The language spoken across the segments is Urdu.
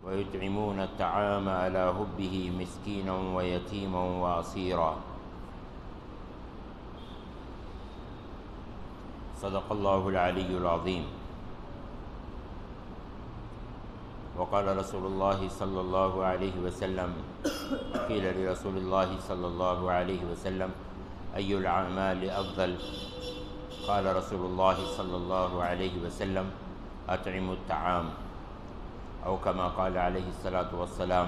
ويطعمون الطعام على حبه مسكينا ويتيما وأسيرا صدق الله العلي العظيم. وقال رسول الله صلى الله عليه وسلم قيل لرسول الله صلى الله عليه وسلم أي الأعمال أفضل؟ قال رسول الله صلى الله عليه وسلم أطعم الطعام، أو كما قال عليه الصلاة والسلام.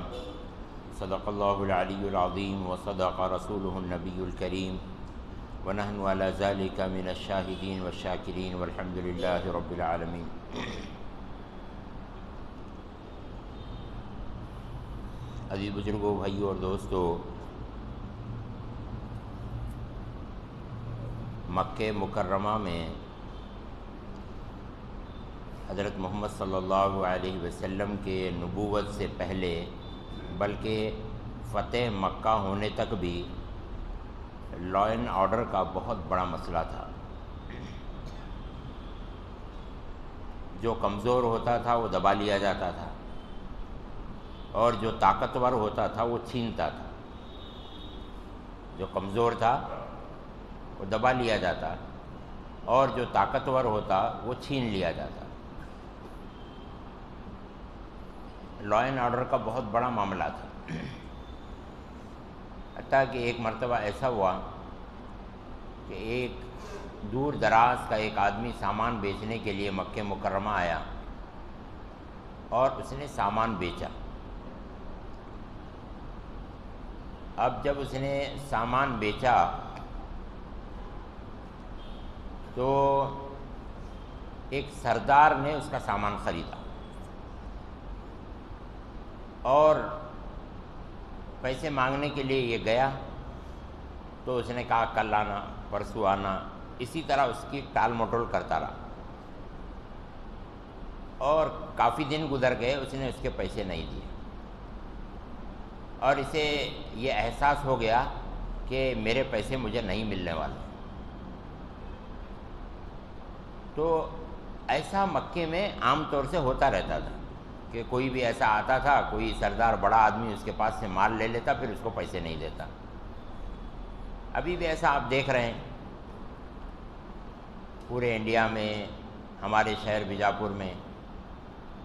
صدق الله العلي العظيم وصدق رسوله النبي الكريم، ونحن على ذلك من الشاهدين والشاكرين والحمد لله رب العالمين. عزیز بزرگوں، بھائیوں اور دوستو، مکہ مکرمہ میں حضرت محمد صلی اللہ علیہ وسلم کے نبوت سے پہلے بلکہ فتح مکہ ہونے تک بھی لا اینڈ آرڈر کا بہت بڑا مسئلہ تھا. جو کمزور ہوتا تھا وہ دبا لیا جاتا تھا، اور جو طاقتور ہوتا تھا وہ چھینتا تھا. جو کمزور تھا وہ دبا لیا جاتا، اور جو طاقتور ہوتا وہ چھین لیا جاتا. لا اینڈ آرڈر کا بہت بڑا معاملہ تھا. حتیٰ کہ ایک مرتبہ ایسا ہوا کہ ایک دور دراز کا ایک آدمی سامان بیچنے کے لیے مکہ مکرمہ آیا، اور اس نے سامان بیچا. اب جب اس نے سامان بیچا تو ایک سردار نے اس کا سامان خریدا، اور پیسے مانگنے کے لیے یہ گیا تو اس نے کہا کل آنا، پرسوں آنا، اسی طرح اس کی ٹال مٹول کرتا رہا. اور کافی دن گزر گئے، اس نے اس کے پیسے نہیں دیے، اور اسے یہ احساس ہو گیا کہ میرے پیسے مجھے نہیں ملنے والے. تو ایسا مکے میں عام طور سے ہوتا رہتا تھا کہ کوئی بھی ایسا آتا تھا، کوئی سردار بڑا آدمی اس کے پاس سے مال لے لیتا، پھر اس کو پیسے نہیں دیتا. ابھی بھی ایسا آپ دیکھ رہے ہیں پورے انڈیا میں، ہمارے شہر بیجاپور میں،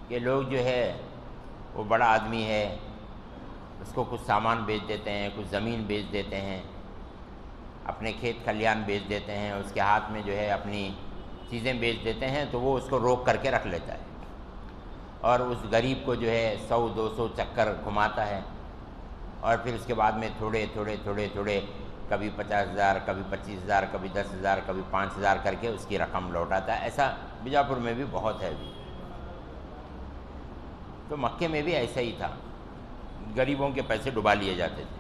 کہ لوگ جو ہے وہ بڑا آدمی ہے، اس کو کچھ سامان بیچ دیتے ہیں، کچھ زمین بیچ دیتے ہیں، اپنے کھیت کھلیان بیچ دیتے ہیں، اس کے ہاتھ میں جو ہے اپنی چیزیں بیچ دیتے ہیں، تو وہ اس کو روک کر کے رکھ لیتا ہے، اور اس غریب کو جو ہے 100-200 چکر گھماتا ہے، اور پھر اس کے بعد میں تھوڑے تھوڑے کبھی 50,000، کبھی 25,000، کبھی 10,000، کبھی 5,000 کر کے اس کی رقم لوٹاتا ہے. ایسا بیجاپور میں بھی بہت ہے ابھی. تو مکے میں بھی ایسا ہی تھا، غریبوں کے پیسے ڈبا لیے جاتے تھے.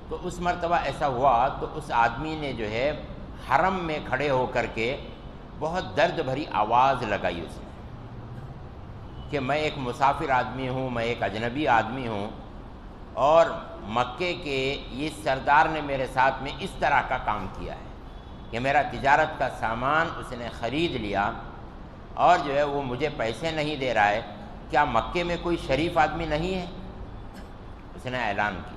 تو اس مرتبہ ایسا ہوا تو اس آدمی نے جو ہے حرم میں کھڑے ہو کر کے بہت درد بھری آواز لگائی اس نے کہ میں ایک مسافر آدمی ہوں، میں ایک اجنبی آدمی ہوں، اور مکے کے اس سردار نے میرے ساتھ میں اس طرح کا کام کیا ہے کہ میرا تجارت کا سامان اس نے خرید لیا، اور جو ہے وہ مجھے پیسے نہیں دے رہا ہے. کیا مکے میں کوئی شریف آدمی نہیں ہے؟ اس نے اعلان کی.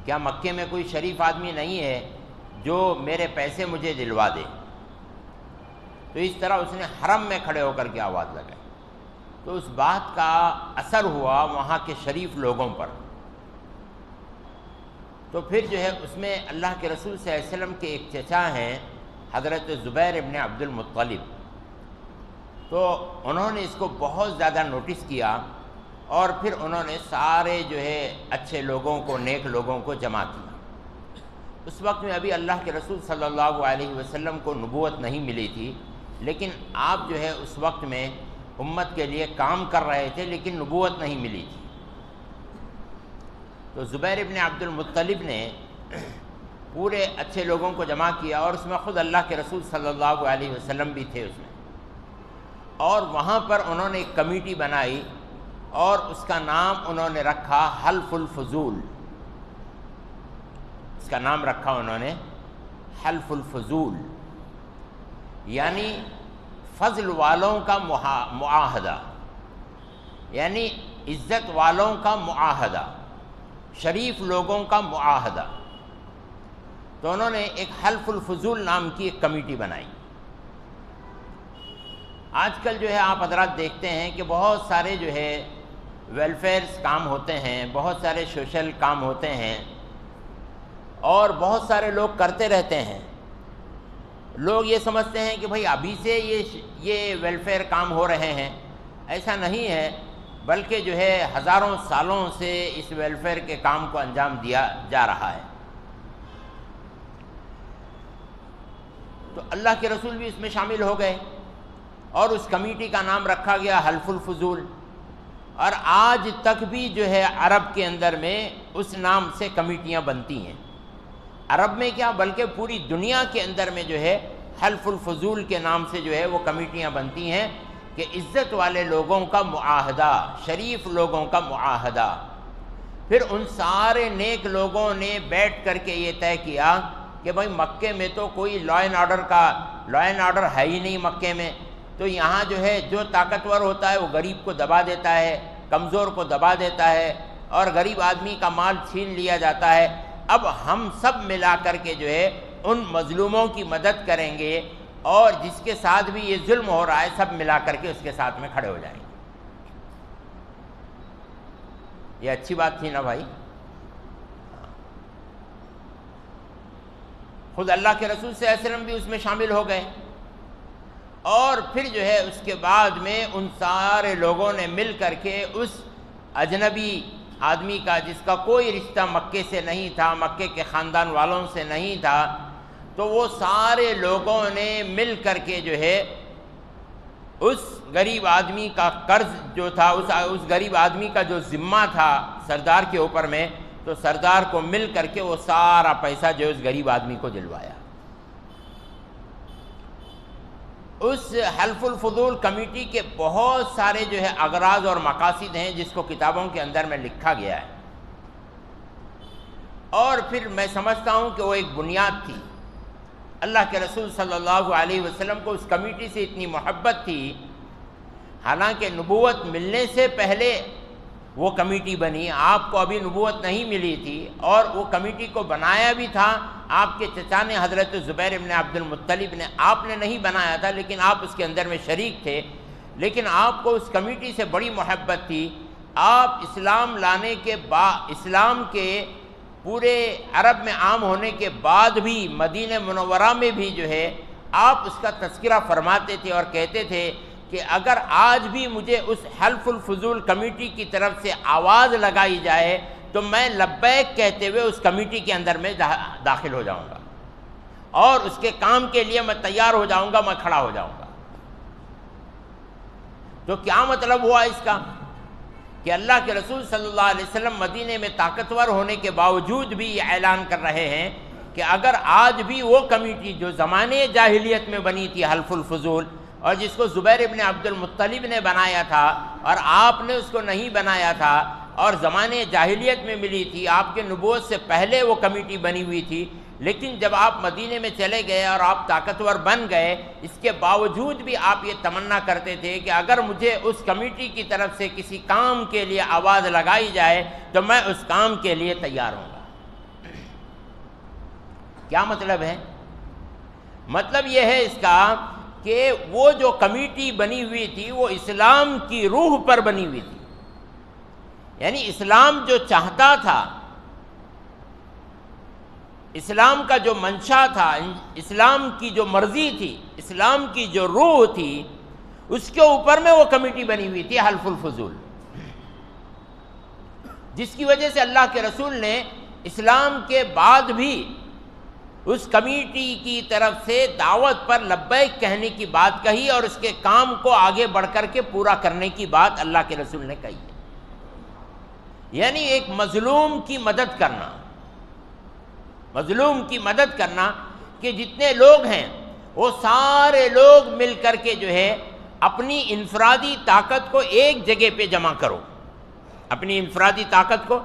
کیا مکے میں کوئی شریف آدمی نہیں ہے جو میرے پیسے مجھے دلوا دے؟ تو اس طرح اس نے حرم میں کھڑے ہو کر کے آواز لگائی. تو اس بات کا اثر ہوا وہاں کے شریف لوگوں پر. تو پھر جو ہے اس میں اللہ کے رسول صلی اللہ علیہ وسلم کے ایک چچا ہیں حضرت زبیر ابن عبد المطلب، تو انہوں نے اس کو بہت زیادہ نوٹس کیا، اور پھر انہوں نے سارے جو ہے اچھے لوگوں کو، نیک لوگوں کو جمع کیا. اس وقت میں ابھی اللہ کے رسول صلی اللہ علیہ وسلم کو نبوت نہیں ملی تھی، لیکن آپ جو ہے اس وقت میں امت کے لیے کام کر رہے تھے، لیکن نبوت نہیں ملی تھی. تو زبیر ابن عبد المطلب نے پورے اچھے لوگوں کو جمع کیا، اور اس میں خود اللہ کے رسول صلی اللہ علیہ وسلم بھی تھے اس میں. اور وہاں پر انہوں نے ایک کمیٹی بنائی، اور اس کا نام انہوں نے رکھا حلف الفضول. اس کا نام رکھا انہوں نے حلف الفضول، یعنی فضل والوں کا معاہدہ. یعنی عزت والوں کا معاہدہ، شریف لوگوں کا معاہدہ۔ تو انہوں نے ایک حلف الفضول نام کی ایک کمیٹی بنائی۔ آج کل جو ہے آپ حضرات دیکھتے ہیں کہ بہت سارے جو ہے ویلفیئرز کام ہوتے ہیں، بہت سارے سوشل کام ہوتے ہیں، اور بہت سارے لوگ کرتے رہتے ہیں۔ لوگ یہ سمجھتے ہیں کہ بھئی ابھی سے یہ ویلفیئر کام ہو رہے ہیں، ایسا نہیں ہے، بلکہ جو ہے ہزاروں سالوں سے اس ویلفیئر کے کام کو انجام دیا جا رہا ہے۔ تو اللہ کے رسول بھی اس میں شامل ہو گئے، اور اس کمیٹی کا نام رکھا گیا حلف الفضول، اور آج تک بھی جو ہے عرب کے اندر میں اس نام سے کمیٹیاں بنتی ہیں۔ عرب میں کیا بلکہ پوری دنیا کے اندر میں جو ہے حلف الفضول کے نام سے جو ہے وہ کمیٹیاں بنتی ہیں کہ عزت والے لوگوں کا معاہدہ، شریف لوگوں کا معاہدہ۔ پھر ان سارے نیک لوگوں نے بیٹھ کر کے یہ طے کیا کہ بھائی مکے میں تو کوئی لا اینڈ آرڈر ہے ہی نہیں مکے میں، تو یہاں جو ہے جو طاقتور ہوتا ہے وہ غریب کو دبا دیتا ہے، کمزور کو دبا دیتا ہے، اور غریب آدمی کا مال چھین لیا جاتا ہے۔ اب ہم سب ملا کر کے جو ہے ان مظلوموں کی مدد کریں گے، اور جس کے ساتھ بھی یہ ظلم ہو رہا ہے سب ملا کر کے اس کے ساتھ میں کھڑے ہو جائیں گے۔ یہ اچھی بات تھی نا بھائی؟ خود اللہ کے رسول صلی اللہ علیہ وسلم بھی اس میں شامل ہو گئے، اور پھر جو ہے اس کے بعد میں ان سارے لوگوں نے مل کر کے اس اجنبی آدمی کا، جس کا کوئی رشتہ مکے سے نہیں تھا، مکے کے خاندان والوں سے نہیں تھا، تو وہ سارے لوگوں نے مل کر کے جو ہے اس غریب آدمی کا قرض جو تھا، اس غریب آدمی کا جو ذمہ تھا سردار کے اوپر میں، تو سردار کو مل کر کے وہ سارا پیسہ جو اس غریب آدمی کو دلوایا۔ اس حلف الفضول کمیٹی کے بہت سارے جو ہے اغراض اور مقاصد ہیں جس کو کتابوں کے اندر میں لکھا گیا ہے، اور پھر میں سمجھتا ہوں کہ وہ ایک بنیاد تھی۔ اللہ کے رسول صلی اللہ علیہ وسلم کو اس کمیٹی سے اتنی محبت تھی، حالانکہ نبوت ملنے سے پہلے وہ کمیٹی بنی، آپ کو ابھی نبوت نہیں ملی تھی، اور وہ کمیٹی کو بنایا بھی تھا آپ کے چچا نے، حضرت زبیر ابن عبد المطلب نے۔ آپ نے نہیں بنایا تھا، لیکن آپ اس کے اندر میں شریک تھے، لیکن آپ کو اس کمیٹی سے بڑی محبت تھی۔ آپ اسلام لانے کے بعد، اسلام کے پورے عرب میں عام ہونے کے بعد بھی مدینہ منورہ میں بھی جو ہے آپ اس کا تذکرہ فرماتے تھے، اور کہتے تھے کہ اگر آج بھی مجھے اس حلف الفضول کمیٹی کی طرف سے آواز لگائی جائے تو میں لبیک کہتے ہوئے اس کمیٹی کے اندر میں داخل ہو جاؤں گا، اور اس کے کام کے لیے میں تیار ہو جاؤں گا، میں کھڑا ہو جاؤں گا۔ تو کیا مطلب ہوا اس کا کہ اللہ کے رسول صلی اللہ علیہ وسلم مدینے میں طاقتور ہونے کے باوجود بھی یہ اعلان کر رہے ہیں کہ اگر آج بھی وہ کمیٹی جو زمانے جاہلیت میں بنی تھی حلف الفضول، اور جس کو زبیر ابن عبد المطلب نے بنایا تھا اور آپ نے اس کو نہیں بنایا تھا، اور زمانے جاہلیت میں ملی تھی، آپ کے نبوت سے پہلے وہ کمیٹی بنی ہوئی تھی، لیکن جب آپ مدینے میں چلے گئے اور آپ طاقتور بن گئے، اس کے باوجود بھی آپ یہ تمنا کرتے تھے کہ اگر مجھے اس کمیٹی کی طرف سے کسی کام کے لیے آواز لگائی جائے تو میں اس کام کے لیے تیار ہوں گا۔ کیا مطلب ہے؟ مطلب یہ ہے اس کا کہ وہ جو کمیٹی بنی ہوئی تھی وہ اسلام کی روح پر بنی ہوئی تھی، یعنی اسلام جو چاہتا تھا، اسلام کا جو منشا تھا، اسلام کی جو مرضی تھی، اسلام کی جو روح تھی، اس کے اوپر میں وہ کمیٹی بنی ہوئی تھی حلف الفضول، جس کی وجہ سے اللہ کے رسول نے اسلام کے بعد بھی اس کمیٹی کی طرف سے دعوت پر لبیک کہنے کی بات کہی، اور اس کے کام کو آگے بڑھ کر کے پورا کرنے کی بات اللہ کے رسول نے کہی ہے۔ یعنی ایک مظلوم کی مدد کرنا، مظلوم کی مدد کرنا، کہ جتنے لوگ ہیں وہ سارے لوگ مل کر کے جو ہے اپنی انفرادی طاقت کو ایک جگہ پہ جمع کرو، اپنی انفرادی طاقت کو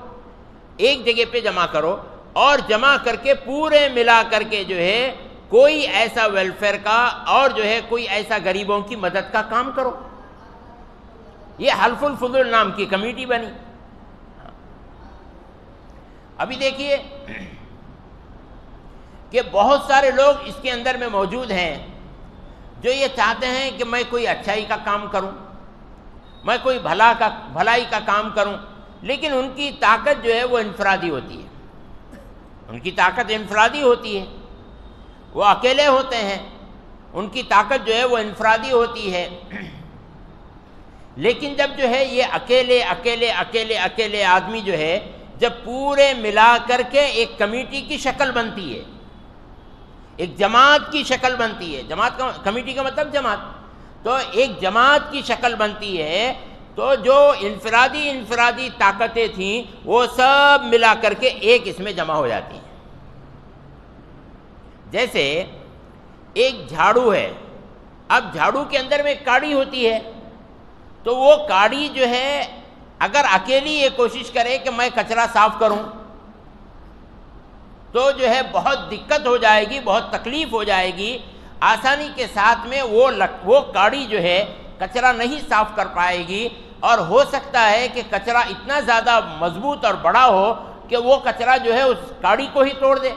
ایک جگہ پہ جمع کرو، اور جمع کر کے پورے ملا کر کے جو ہے کوئی ایسا ویلفیئر کا اور جو ہے کوئی ایسا غریبوں کی مدد کا کام کرو۔ یہ حلف الفضول نام کی کمیٹی بنی۔ ابھی دیکھیے کہ بہت سارے لوگ اس کے اندر میں موجود ہیں جو یہ چاہتے ہیں کہ میں کوئی اچھائی کا کام کروں، میں کوئی بھلائی کا کام کروں، لیکن ان کی طاقت جو ہے وہ انفرادی ہوتی ہے، ان کی طاقت انفرادی ہوتی ہے، وہ اکیلے ہوتے ہیں، ان کی طاقت جو ہے وہ انفرادی ہوتی ہے۔ لیکن جب جو ہے یہ اکیلے آدمی جو ہے جب پورے ملا کر کے ایک کمیٹی کی شکل بنتی ہے، ایک جماعت کی شکل بنتی ہے، کمیٹی کا مطلب جماعت، تو ایک جماعت کی شکل بنتی ہے، تو جو انفرادی طاقتیں تھیں وہ سب ملا کر کے ایک اس میں جمع ہو جاتی ہیں۔ جیسے ایک جھاڑو ہے، اب جھاڑو کے اندر میں ایک کاڑی ہوتی ہے، تو وہ کاڑی جو ہے اگر اکیلی یہ کوشش کرے کہ میں کچرا صاف کروں تو جو ہے بہت دقت ہو جائے گی، بہت تکلیف ہو جائے گی، آسانی کے ساتھ میں وہ کاڑی جو ہے کچرا نہیں صاف کر پائے گی، اور ہو سکتا ہے کہ کچرا اتنا زیادہ مضبوط اور بڑا ہو کہ وہ کچرا جو ہے اس کاڑی کو ہی توڑ دے،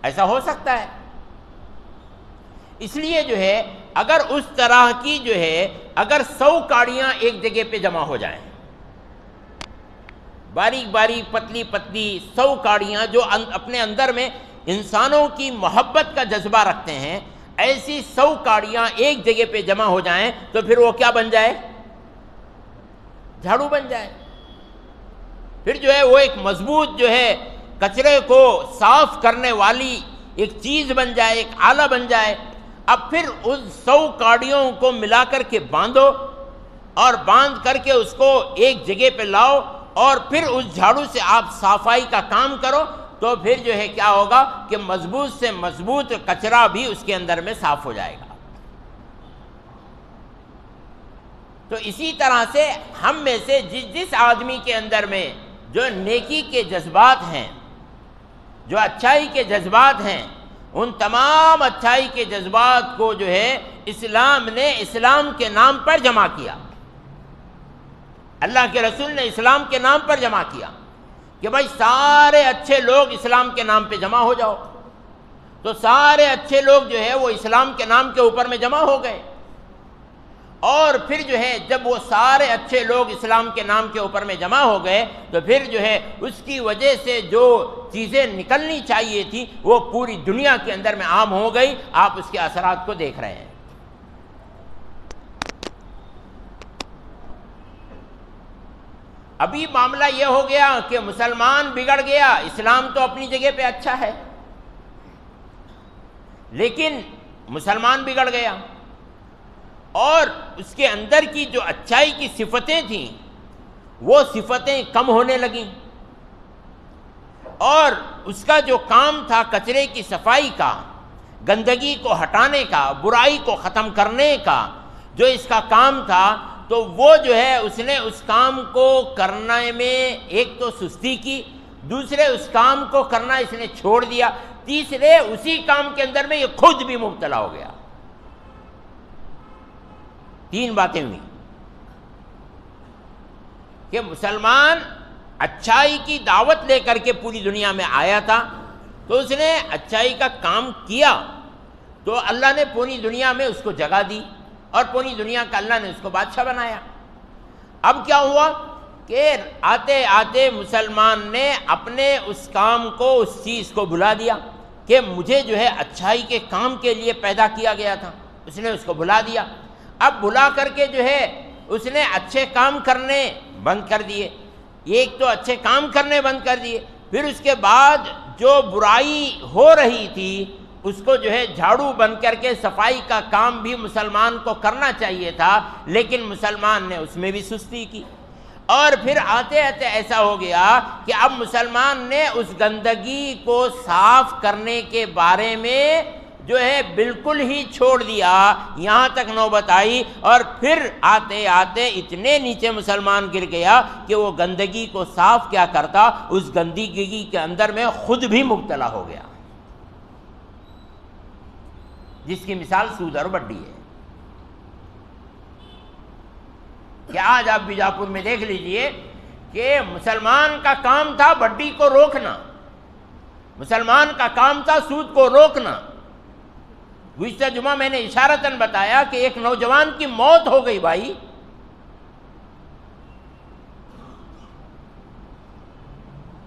ایسا ہو سکتا ہے۔ اس لیے جو ہے اگر اس طرح کی جو ہے اگر 100 کاڑیاں ایک جگہ پہ جمع ہو جائیں، باریک پتلی 100 کاڑیاں جو اپنے اندر میں انسانوں کی محبت کا جذبہ رکھتے ہیں، ایسی 100 کاڑیاں ایک جگہ پہ جمع ہو جائیں تو پھر وہ کیا بن جائے؟ جھاڑو بن جائے۔ پھر جو ہے وہ ایک مضبوط جو ہے کچرے کو صاف کرنے والی ایک چیز بن جائے، ایک آلہ بن جائے۔ اب پھر اس 100 کاڑیوں کو ملا کر کے باندھو، اور باندھ کر کے اس کو ایک جگہ پہ لاؤ، اور پھر اس جھاڑو سے آپ صفائی کا کام کرو، تو پھر جو ہے کیا ہوگا کہ مضبوط سے مضبوط کچرا بھی اس کے اندر میں صاف ہو جائے گا۔ تو اسی طرح سے ہم میں سے جس آدمی کے اندر میں جو نیکی کے جذبات ہیں، جو اچھائی کے جذبات ہیں، ان تمام اچھائی کے جذبات کو جو ہے اسلام نے اسلام کے نام پر جمع کیا، اللہ کے رسول نے اسلام کے نام پر جمع کیا کہ بھائی سارے اچھے لوگ اسلام کے نام پہ جمع ہو جاؤ۔ تو سارے اچھے لوگ جو ہے وہ اسلام کے نام کے اوپر میں جمع ہو گئے، اور پھر جو ہے جب وہ سارے اچھے لوگ اسلام کے نام کے اوپر میں جمع ہو گئے تو پھر جو ہے اس کی وجہ سے جو چیزیں نکلنی چاہیے تھی وہ پوری دنیا کے اندر میں عام ہو گئی۔ آپ اس کے اثرات کو دیکھ رہے ہیں۔ ابھی معاملہ یہ ہو گیا کہ مسلمان بگڑ گیا، اسلام تو اپنی جگہ پہ اچھا ہے، لیکن مسلمان بگڑ گیا، اور اس کے اندر کی جو اچھائی کی صفتیں تھیں وہ صفتیں کم ہونے لگیں، اور اس کا جو کام تھا کچرے کی صفائی کا، گندگی کو ہٹانے کا، برائی کو ختم کرنے کا جو اس کا کام تھا، تو وہ جو ہے اس نے اس کام کو کرنے میں ایک تو سستی کی، دوسرے اس کام کو کرنا اس نے چھوڑ دیا، تیسرے اسی کام کے اندر میں یہ خود بھی مبتلا ہو گیا۔ 3 باتیں ہوئی کہ مسلمان اچھائی کی دعوت لے کر کے پوری دنیا میں آیا تھا، تو اس نے اچھائی کا کام کیا تو اللہ نے پوری دنیا میں اس کو جگہ دی، اور پوری دنیا کا اللہ نے اس کو بادشاہ بنایا۔ اب کیا ہوا کہ آتے آتے مسلمان نے اپنے اس کام کو، اس چیز کو بھلا دیا کہ مجھے جو ہے اچھائی کے کام کے لیے پیدا کیا گیا تھا، اس نے اس کو بھلا دیا۔ اب بھلا کر کے جو ہے اس نے اچھے کام کرنے بند کر دیے، ایک تو اچھے کام کرنے بند کر دیے، پھر اس کے بعد جو برائی ہو رہی تھی اس کو جو ہے جھاڑو بن کر کے صفائی کا کام بھی مسلمان کو کرنا چاہیے تھا، لیکن مسلمان نے اس میں بھی سستی کی، اور پھر آتے آتے ایسا ہو گیا کہ اب مسلمان نے اس گندگی کو صاف کرنے کے بارے میں جو ہے بالکل ہی چھوڑ دیا، یہاں تک نوبت آئی، اور پھر آتے آتے اتنے نیچے مسلمان گر گیا کہ وہ گندگی کو صاف کیا کرتا، اس گندگی کے اندر میں خود بھی مبتلا ہو گیا، جس کی مثال سود اور بڈی ہے۔ کہ آج آپ بیجاپور میں دیکھ لیجئے کہ مسلمان کا کام تھا بڈی کو روکنا، مسلمان کا کام تھا سود کو روکنا۔ گزشتہ جمعہ میں نے اشارتاً بتایا کہ ایک نوجوان کی موت ہو گئی بھائی،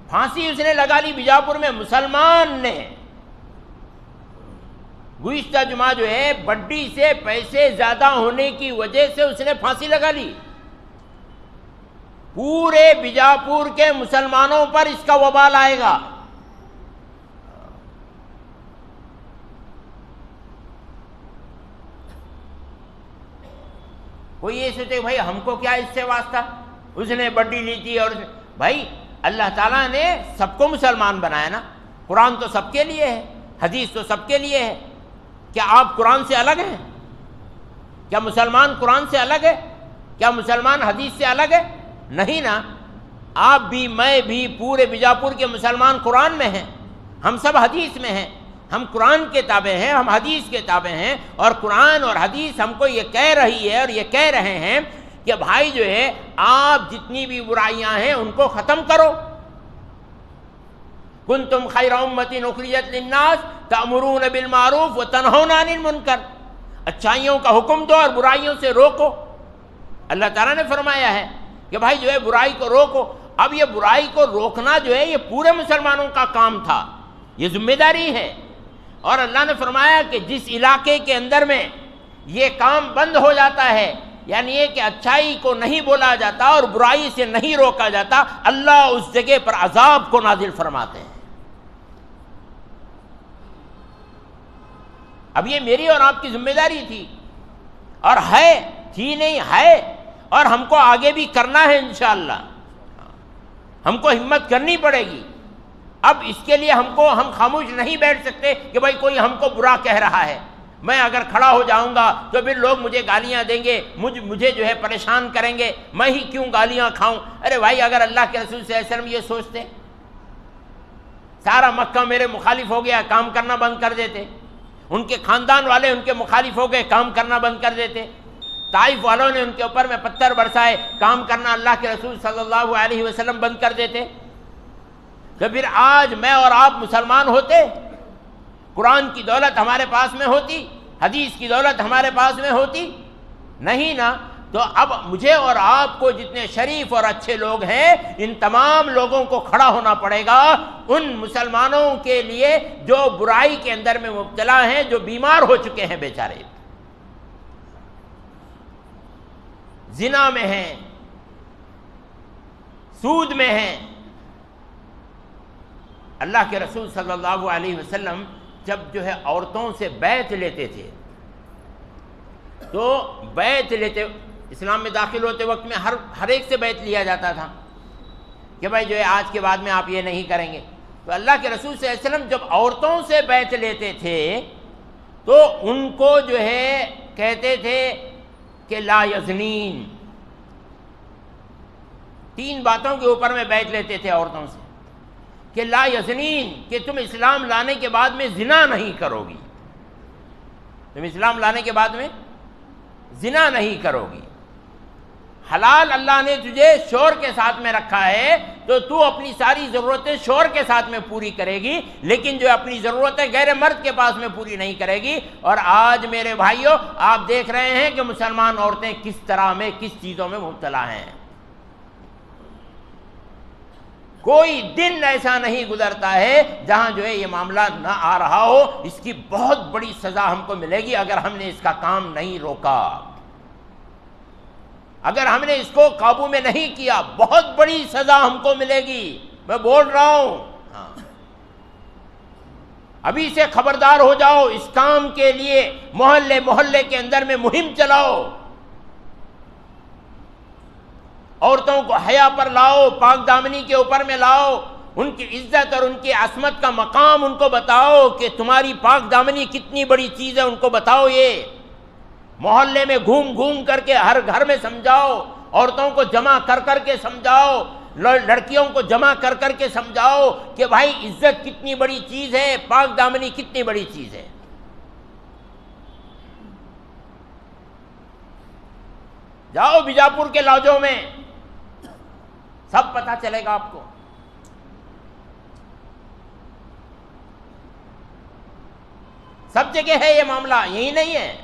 پھانسی اس نے لگا لی بیجاپور میں، مسلمان نے۔ گزشتہ جمعہ جو ہے بڈی سے پیسے زیادہ ہونے کی وجہ سے اس نے پھانسی لگا لی۔ پورے بیجاپور کے مسلمانوں پر اس کا وبال آئے گا۔ کوئی یہ سوچے بھائی ہم کو کیا اس سے واسطہ، اس نے بڈی لی تھی، اور بھائی اللہ تعالیٰ نے سب کو مسلمان بنایا نا، قرآن تو سب کے لیے ہے، حدیث تو سب کے لیے ہے۔ کیا آپ قرآن سے الگ ہیں؟ کیا مسلمان قرآن سے الگ ہے؟ کیا مسلمان حدیث سے الگ ہے؟ نہیں نا، آپ بھی میں بھی پورے بیجاپور کے مسلمان قرآن میں ہیں، ہم سب حدیث میں ہیں، ہم قرآن کے تابع ہیں، ہم حدیث کے تابع ہیں، اور قرآن اور حدیث ہم کو یہ کہہ رہی ہے اور یہ کہہ رہے ہیں کہ بھائی جو ہے آپ جتنی بھی برائیاں ہیں ان کو ختم کرو۔ کنتم خیر امۃ اخرجت للناس تأمرون بالمعروف وتنہون عن المنکر، اچھائیوں کا حکم دو اور برائیوں سے روکو۔ اللہ تعالیٰ نے فرمایا ہے کہ بھائی جو ہے برائی کو روکو۔ اب یہ برائی کو روکنا جو ہے یہ پورے مسلمانوں کا کام تھا، یہ ذمہ داری ہے۔ اور اللہ نے فرمایا کہ جس علاقے کے اندر میں یہ کام بند ہو جاتا ہے، یعنی یہ کہ اچھائی کو نہیں بولا جاتا اور برائی سے نہیں روکا جاتا، اللہ اس جگہ پر عذاب کو نازل فرماتے ہیں۔ اب یہ میری اور آپ کی ذمہ داری تھی، اور ہے، تھی نہیں ہے، اور ہم کو آگے بھی کرنا ہے انشاءاللہ۔ ہم کو ہمت کرنی پڑے گی۔ اب اس کے لیے ہم خاموش نہیں بیٹھ سکتے کہ بھائی کوئی ہم کو برا کہہ رہا ہے، میں اگر کھڑا ہو جاؤں گا تو پھر لوگ مجھے گالیاں دیں گے، مجھے جو ہے پریشان کریں گے، میں ہی کیوں گالیاں کھاؤں۔ ارے بھائی اگر اللہ کے رسول صلی اللہ علیہ وسلم یہ سوچتے، سارا مکہ میرے مخالف ہو گیا، کام کرنا بند کر دیتے، ان کے خاندان والے ان کے مخالف ہو گئے، کام کرنا بند کر دیتے، طائف والوں نے ان کے اوپر میں پتھر برسائے، کام کرنا اللہ کے رسول صلی اللہ علیہ وسلم بند کر دیتے، تو پھر آج میں اور آپ مسلمان ہوتے؟ قرآن کی دولت ہمارے پاس میں ہوتی، حدیث کی دولت ہمارے پاس میں ہوتی؟ نہیں نا۔ تو اب مجھے اور آپ کو جتنے شریف اور اچھے لوگ ہیں، ان تمام لوگوں کو کھڑا ہونا پڑے گا ان مسلمانوں کے لیے جو برائی کے اندر میں مبتلا ہیں، جو بیمار ہو چکے ہیں بیچارے، زنا میں ہیں، سود میں ہیں۔ اللہ کے رسول صلی اللہ علیہ وسلم جب جو ہے عورتوں سے بیعت لیتے تھے، تو بیعت لیتے، اسلام میں داخل ہوتے وقت میں ہر ایک سے بیعت لیا جاتا تھا کہ بھائی جو ہے آج کے بعد میں آپ یہ نہیں کریں گے۔ تو اللہ کے رسول صلی اللہ علیہ وسلم جب عورتوں سے بیعت لیتے تھے تو ان کو جو ہے کہتے تھے کہ لا یزنین، 3 باتوں کے اوپر میں بیعت لیتے تھے عورتوں سے، کہ لا یزنین، کہ تم اسلام لانے کے بعد میں زنا نہیں کرو گی، تم اسلام لانے کے بعد میں زنا نہیں کرو گی۔ حلال اللہ نے تجھے شوہر کے ساتھ میں رکھا ہے تو تو اپنی ساری ضرورتیں شوہر کے ساتھ میں پوری کرے گی، لیکن جو اپنی ضرورتیں غیر مرد کے پاس میں پوری نہیں کرے گی۔ اور آج میرے بھائیوں آپ دیکھ رہے ہیں کہ مسلمان عورتیں کس طرح میں کس چیزوں میں مبتلا ہیں۔ کوئی دن ایسا نہیں گزرتا ہے جہاں جو ہے یہ معاملہ نہ آ رہا ہو۔ اس کی بہت بڑی سزا ہم کو ملے گی اگر ہم نے اس کا کام نہیں روکا، اگر ہم نے اس کو قابو میں نہیں کیا، بہت بڑی سزا ہم کو ملے گی، میں بول رہا ہوں۔ ابھی سے خبردار ہو جاؤ، اس کام کے لیے محلے محلے کے اندر میں مہم چلاؤ، عورتوں کو حیا پر لاؤ، پاک دامنی کے اوپر میں لاؤ، ان کی عزت اور ان کی عصمت کا مقام ان کو بتاؤ کہ تمہاری پاک دامنی کتنی بڑی چیز ہے، ان کو بتاؤ۔ یہ محلے میں گھوم گھوم کر کے ہر گھر میں سمجھاؤ، عورتوں کو جمع کر کر کے سمجھاؤ، لڑکیوں کو جمع کر کر کے سمجھاؤ کہ بھائی عزت کتنی بڑی چیز ہے، پاک دامنی کتنی بڑی چیز ہے۔ جاؤ بیجاپور کے لاجوں میں، سب پتہ چلے گا آپ کو۔ سب جگہ ہے یہ معاملہ، یہی نہیں ہے،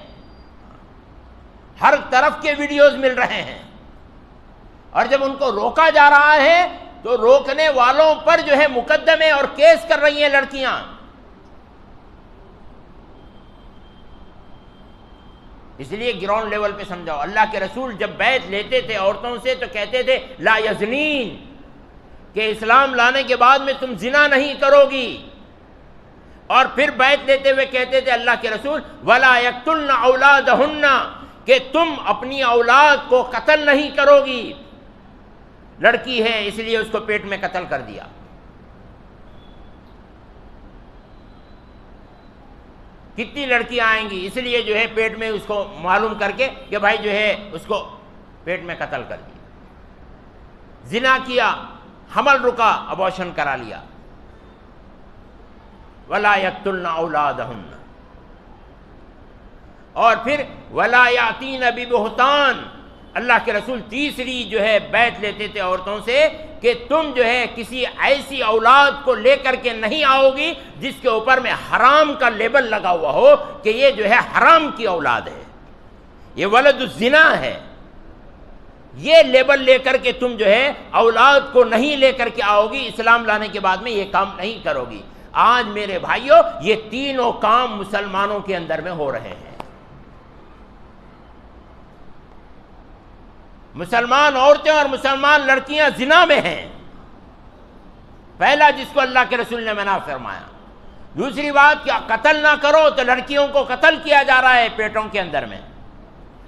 ہر طرف کے ویڈیوز مل رہے ہیں، اور جب ان کو روکا جا رہا ہے تو روکنے والوں پر جو ہے مقدمے اور کیس کر رہی ہیں لڑکیاں۔ اس لیے گراؤنڈ لیول پہ سمجھاؤ۔ اللہ کے رسول جب بیعت لیتے تھے عورتوں سے تو کہتے تھے لا یزنین، کہ اسلام لانے کے بعد میں تم زنا نہیں کرو گی، اور پھر بیعت لیتے ہوئے کہتے تھے اللہ کے رسول ولا یقتلن اولادہن، کہ تم اپنی اولاد کو قتل نہیں کرو گی، لڑکی ہے اس لیے اس کو پیٹ میں قتل کر دیا۔ کتنی لڑکیاں آئیں گی، اس لیے جو ہے پیٹ میں اس کو معلوم کر کے کہ بھائی جو ہے اس کو پیٹ میں قتل کر دیا، زنا کیا، حمل رکا، ابورشن کرا لیا۔ ولا یقتلن اولادہن، اور پھر ولا یاتین ببہتان، اللہ کے رسول تیسری جو ہے بیعت لیتے تھے عورتوں سے کہ تم جو ہے کسی ایسی اولاد کو لے کر کے نہیں آؤ گی جس کے اوپر میں حرام کا لیبل لگا ہوا ہو کہ یہ جو ہے حرام کی اولاد ہے، یہ ولد الزنا ہے، یہ لیبل لے کر کے تم جو ہے اولاد کو نہیں لے کر کے آؤ گی، اسلام لانے کے بعد میں یہ کام نہیں کرو گی۔ آج میرے بھائیوں یہ تینوں کام مسلمانوں کے اندر میں ہو رہے ہیں۔ مسلمان عورتیں اور مسلمان لڑکیاں زنا میں ہیں، پہلا جس کو اللہ کے رسول نے منع فرمایا۔ دوسری بات کہ قتل نہ کرو تو لڑکیوں کو قتل کیا جا رہا ہے پیٹوں کے اندر میں،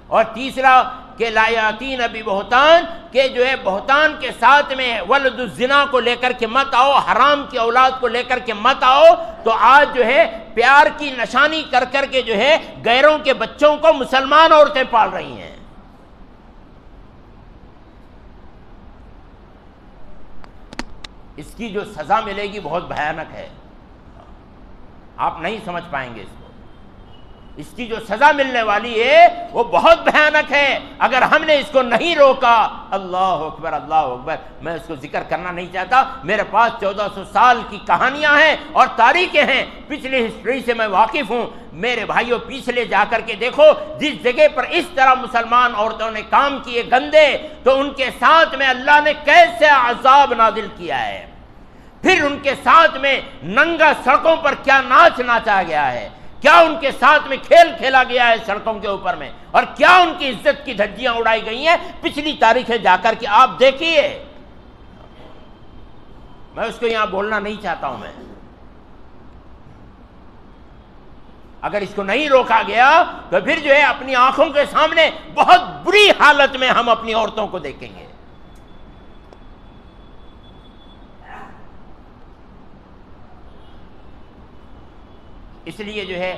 اور تیسرا کہ لا یاتین ببہتان، کہ جو ہے بہتان کے ساتھ میں ولد الزنا کو لے کر کے مت آؤ، حرام کی اولاد کو لے کر کے مت آؤ۔ تو آج جو ہے پیار کی نشانی کر کر کے جو ہے غیروں کے بچوں کو مسلمان عورتیں پال رہی ہیں۔ اس کی جو سزا ملے گی بہت بھیانک ہے، آپ نہیں سمجھ پائیں گے اس کو۔ اس کی جو سزا ملنے والی ہے وہ بہت بھیانک ہے اگر ہم نے اس کو نہیں روکا۔ اللہ اکبر، اللہ اکبر۔ میں اس کو ذکر کرنا نہیں چاہتا، میرے پاس 1400 سال کی کہانیاں ہیں اور تاریخیں ہیں، پچھلی ہسٹری سے میں واقف ہوں۔ میرے بھائیوں پچھلے جا کر کے دیکھو، جس جگہ پر اس طرح مسلمان عورتوں نے کام کیے گندے، تو ان کے ساتھ میں اللہ نے کیسے عذاب نازل کیا ہے، پھر ان کے ساتھ میں ننگا سڑکوں پر کیا ناچ ناچا گیا ہے، کیا ان کے ساتھ میں کھیل کھیلا گیا ہے سڑکوں کے اوپر میں، اور کیا ان کی عزت کی دھجیاں اڑائی گئی ہیں۔ پچھلی تاریخیں جا کر کے آپ دیکھیے، میں اس کو یہاں بولنا نہیں چاہتا ہوں۔ میں اگر اس کو نہیں روکا گیا تو پھر جو ہے اپنی آنکھوں کے سامنے بہت بری حالت میں ہم اپنی عورتوں کو دیکھیں گے۔ اس لیے جو ہے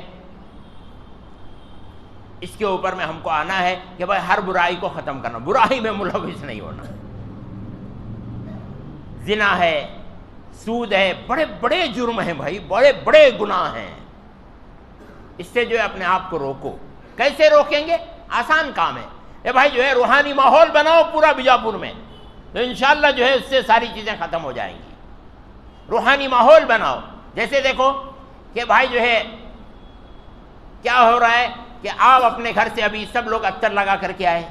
اس کے اوپر میں ہم کو آنا ہے کہ بھائی ہر برائی کو ختم کرنا، برائی میں ملوث نہیں ہونا۔ زنا ہے، سود ہے، بڑے بڑے جرم ہیں بھائی، بڑے بڑے گناہ ہیں، اس سے جو ہے اپنے آپ کو روکو۔ کیسے روکیں گے؟ آسان کام ہے، اے بھائی جو ہے روحانی ماحول بناؤ پورا بیجاپور میں، تو انشاءاللہ جو ہے اس سے ساری چیزیں ختم ہو جائیں گی۔ روحانی ماحول بناؤ، جیسے دیکھو کہ بھائی جو ہے کیا ہو رہا ہے کہ آپ اپنے گھر سے ابھی سب لوگ عطر لگا کر کے آئے،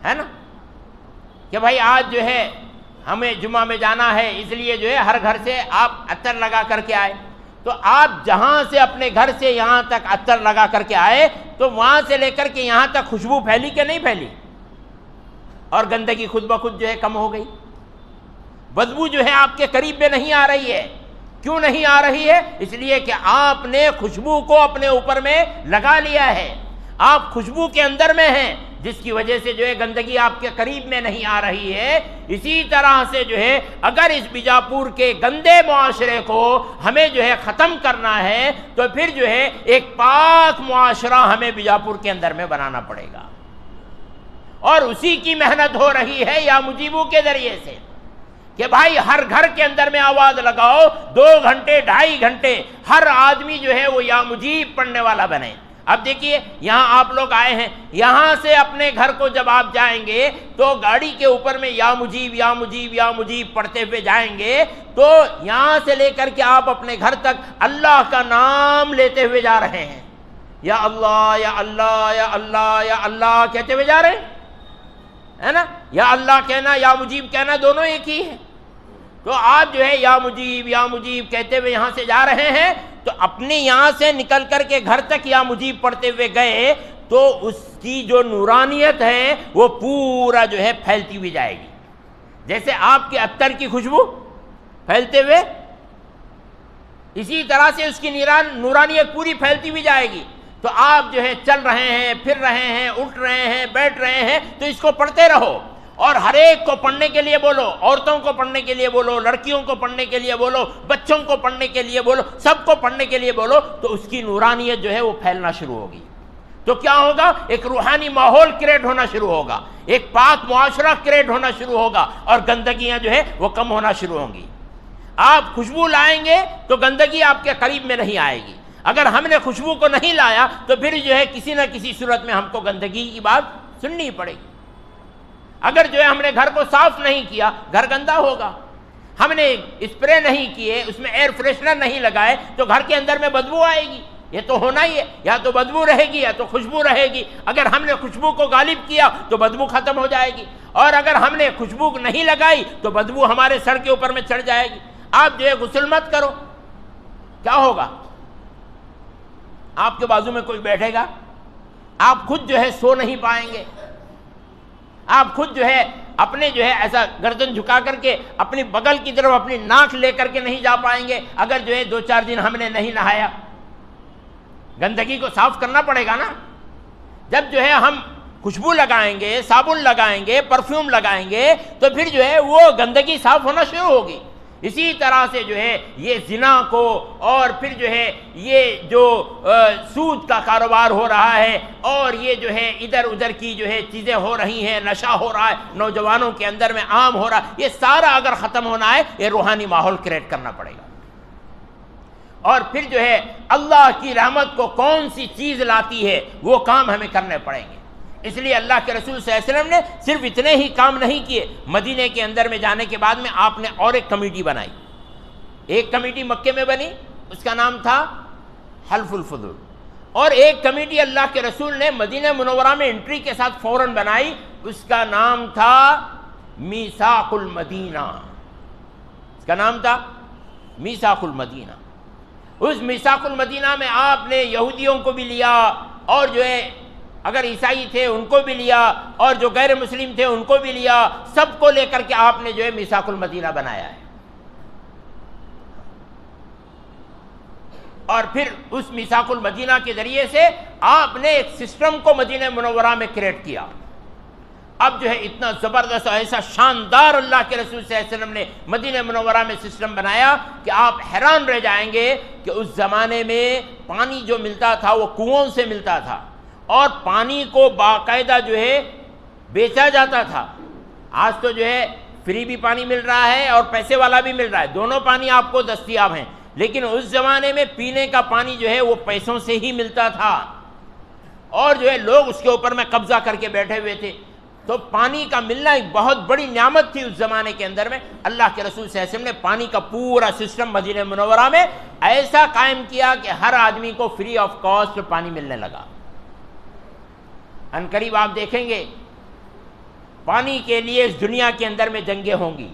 ہے نا، کہ بھائی آج جو ہے ہمیں جمعہ میں جانا ہے، اس لیے جو ہے ہر گھر سے آپ عطر لگا کر کے آئے۔ تو آپ جہاں سے اپنے گھر سے یہاں تک عطر لگا کر کے آئے، تو وہاں سے لے کر کے یہاں تک خوشبو پھیلی کہ نہیں پھیلی، اور گندگی خود بخود جو ہے کم ہو گئی، بدبو جو ہے آپ کے قریب میں نہیں آ رہی ہے۔ کیوں نہیں آ رہی ہے؟ اس لیے کہ آپ نے خوشبو کو اپنے اوپر میں لگا لیا ہے، آپ خوشبو کے اندر میں ہیں، جس کی وجہ سے جو ہے گندگی آپ کے قریب میں نہیں آ رہی ہے۔ اسی طرح سے جو ہے اگر اس بیجاپور کے گندے معاشرے کو ہمیں جو ہے ختم کرنا ہے تو پھر جو ہے ایک پاک معاشرہ ہمیں بیجاپور کے اندر میں بنانا پڑے گا، اور اسی کی محنت ہو رہی ہے یا مجیبوں کے ذریعے سے، کہ بھائی ہر گھر کے اندر میں آواز لگاؤ، 2 گھنٹے 2.5 گھنٹے ہر آدمی جو ہے وہ یا مجیب پڑھنے والا بنے، اب دیکھیے یہاں آپ لوگ آئے ہیں، یہاں سے اپنے گھر کو جب آپ جائیں گے تو گاڑی کے اوپر میں یا مجیب یا مجیب یا مجیب پڑھتے ہوئے جائیں گے، تو یہاں سے لے کر کے آپ اپنے گھر تک اللہ کا نام لیتے ہوئے جا رہے ہیں، یا اللہ یا اللہ یا اللہ یا اللہ کہتے ہوئے جا رہے ہیں، ہے نا؟ یا اللہ کہنا یا مجیب کہنا دونوں ایک ہی ہے۔ تو آپ جو ہے یا مجیب کہتے ہوئے یہاں سے جا رہے ہیں، تو اپنے یہاں سے نکل کر کے گھر تک یا مجیب پڑھتے ہوئے گئے تو اس کی جو نورانیت ہے وہ پورا جو ہے پھیلتی ہوئی جائے گی، جیسے آپ کے عطر کی خوشبو پھیلتے ہوئے، اسی طرح سے اس کی نورانیت پوری پھیلتی ہوئی جائے گی۔ تو آپ جو ہے چل رہے ہیں، پھر رہے ہیں، اٹھ رہے ہیں، بیٹھ رہے ہیں، تو اس کو پڑھتے رہو، اور ہر ایک کو پڑھنے کے لیے بولو، عورتوں کو پڑھنے کے لیے بولو، لڑکیوں کو پڑھنے کے لیے بولو، بچوں کو پڑھنے کے لیے بولو، سب کو پڑھنے کے لیے بولو، تو اس کی نورانیت جو ہے وہ پھیلنا شروع ہوگی۔ تو کیا ہوگا؟ ایک روحانی ماحول کریٹ ہونا شروع ہوگا، ایک پاک معاشرہ کریٹ ہونا شروع ہوگا، اور گندگیاں جو ہے وہ کم ہونا شروع ہوں گی۔ آپ خوشبو لائیں گے تو گندگی آپ کے قریب میں نہیں آئے گی، اگر ہم نے خوشبو کو نہیں لایا تو پھر جو ہے کسی نہ کسی صورت میں ہم کو گندگی کی بات سننی پڑے گی۔ اگر جو ہے ہم نے گھر کو صاف نہیں کیا، گھر گندا ہوگا۔ ہم نے اسپرے نہیں کیے، اس میں ایئر فریشنر نہیں لگائے، تو گھر کے اندر میں بدبو آئے گی۔ یہ تو ہونا ہی ہے، یا تو بدبو رہے گی یا تو خوشبو رہے گی۔ اگر ہم نے خوشبو کو غالب کیا تو بدبو ختم ہو جائے گی، اور اگر ہم نے خوشبو نہیں لگائی تو بدبو ہمارے سر کے اوپر میں چڑھ جائے گی۔ آپ جو ہے غسل مت کرو، کیا ہوگا؟ آپ کے بازو میں کوئی بیٹھے گا، آپ خود جو ہے سو نہیں پائیں گے، آپ خود جو ہے اپنے جو ہے ایسا گردن جھکا کر کے اپنی بغل کی طرف اپنی ناک لے کر کے نہیں جا پائیں گے، اگر جو ہے 2-4 دن ہم نے نہیں نہایا۔ گندگی کو صاف کرنا پڑے گا نا۔ جب جو ہے ہم خوشبو لگائیں گے، صابن لگائیں گے، پرفیوم لگائیں گے، تو پھر جو ہے وہ گندگی صاف ہونا شروع ہوگی۔ اسی طرح سے جو ہے یہ زنا کو، اور پھر جو ہے یہ جو سود کا کاروبار ہو رہا ہے، اور یہ جو ہے ادھر ادھر کی جو ہے چیزیں ہو رہی ہیں، نشہ ہو رہا ہے نوجوانوں کے اندر میں عام ہو رہا ہے، یہ سارا اگر ختم ہونا ہے یہ روحانی ماحول کریٹ کرنا پڑے گا۔ اور پھر جو ہے اللہ کی رحمت کو کون سی چیز لاتی ہے وہ کام ہمیں کرنے پڑیں گے۔ اس لیے اللہ کے رسول صلی اللہ علیہ وسلم نے صرف اتنے ہی کام نہیں کیے، مدینے کے اندر میں جانے کے بعد میں آپ نے اور ایک کمیٹی بنائی۔ ایک کمیٹی مکے میں بنی، اس کا نام تھا حلف الفضول، اور ایک کمیٹی اللہ کے رسول نے مدینہ منورہ میں انٹری کے ساتھ فوراً بنائی، اس کا نام تھا میثاق المدینہ۔ اس کا نام تھا میثاق المدینہ۔ اس میثاق المدینہ میں آپ نے یہودیوں کو بھی لیا، اور جو ہے اگر عیسائی تھے ان کو بھی لیا، اور جو غیر مسلم تھے ان کو بھی لیا، سب کو لے کر کے آپ نے جو ہے میثاق المدینہ بنایا ہے۔ اور پھر اس میثاق المدینہ کے ذریعے سے آپ نے ایک سسٹم کو مدینہ منورہ میں کریٹ کیا۔ اب جو ہے اتنا زبردست، ایسا شاندار اللہ کے رسول صلی اللہ علیہ وسلم نے مدینہ منورہ میں سسٹم بنایا کہ آپ حیران رہ جائیں گے کہ اس زمانے میں پانی جو ملتا تھا وہ کنوؤں سے ملتا تھا، اور پانی کو باقاعدہ جو ہے بیچا جاتا تھا۔ آج تو جو ہے فری بھی پانی مل رہا ہے اور پیسے والا بھی مل رہا ہے، دونوں پانی آپ کو دستیاب ہیں، لیکن اس زمانے میں پینے کا پانی جو ہے وہ پیسوں سے ہی ملتا تھا، اور جو ہے لوگ اس کے اوپر میں قبضہ کر کے بیٹھے ہوئے تھے۔ تو پانی کا ملنا ایک بہت بڑی نعمت تھی اس زمانے کے اندر میں۔ اللہ کے رسول صلی اللہ علیہ وسلم نے پانی کا پورا سسٹم مدینہ منورہ میں ایسا قائم کیا کہ ہر آدمی کو فری آف کاسٹ پانی ملنے لگا۔ عنقریب آپ دیکھیں گے پانی کے لیے اس دنیا کے اندر میں جنگیں ہوں گی،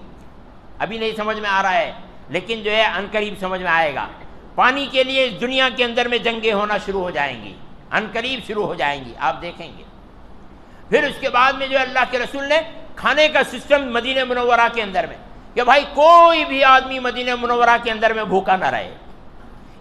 ابھی نہیں سمجھ میں آ رہا ہے، لیکن جو ہے عنقریب سمجھ میں آئے گا۔ پانی کے لیے اس دنیا کے اندر میں جنگیں ہونا شروع ہو جائیں گی، عنقریب شروع ہو جائیں گی، آپ دیکھیں گے۔ پھر اس کے بعد میں جو اللہ کے رسول نے کھانے کا سسٹم مدینہ منورہ کے اندر میں کہ بھائی کوئی بھی آدمی مدینہ منورہ کے اندر میں بھوکا نہ رہے،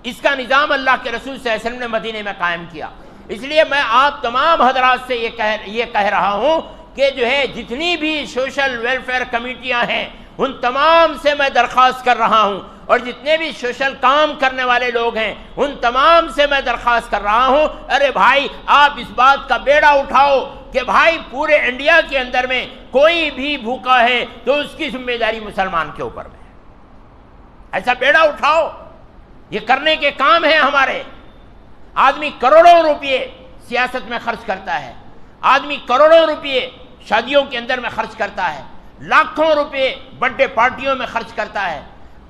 اس کا نظام اللہ کے رسول صلی اللہ علیہ وسلم نے مدینہ میں قائم کیا۔ اس لیے میں آپ تمام حضرات سے یہ کہہ رہا ہوں کہ جو ہے جتنی بھی سوشل ویلفیئر کمیٹیاں ہیں ان تمام سے میں درخواست کر رہا ہوں، اور جتنے بھی سوشل کام کرنے والے لوگ ہیں ان تمام سے میں درخواست کر رہا ہوں، ارے بھائی آپ اس بات کا بیڑا اٹھاؤ کہ بھائی پورے انڈیا کے اندر میں کوئی بھی بھوکا ہے تو اس کی ذمہ داری مسلمان کے اوپر میں، ایسا بیڑا اٹھاؤ، یہ کرنے کے کام ہیں ہمارے۔ آدمی کروڑوں روپے سیاست میں خرچ کرتا ہے، آدمی کروڑوں روپے شادیوں کے اندر میں خرچ کرتا ہے، لاکھوں روپے برتھ ڈے پارٹیوں میں خرچ کرتا ہے،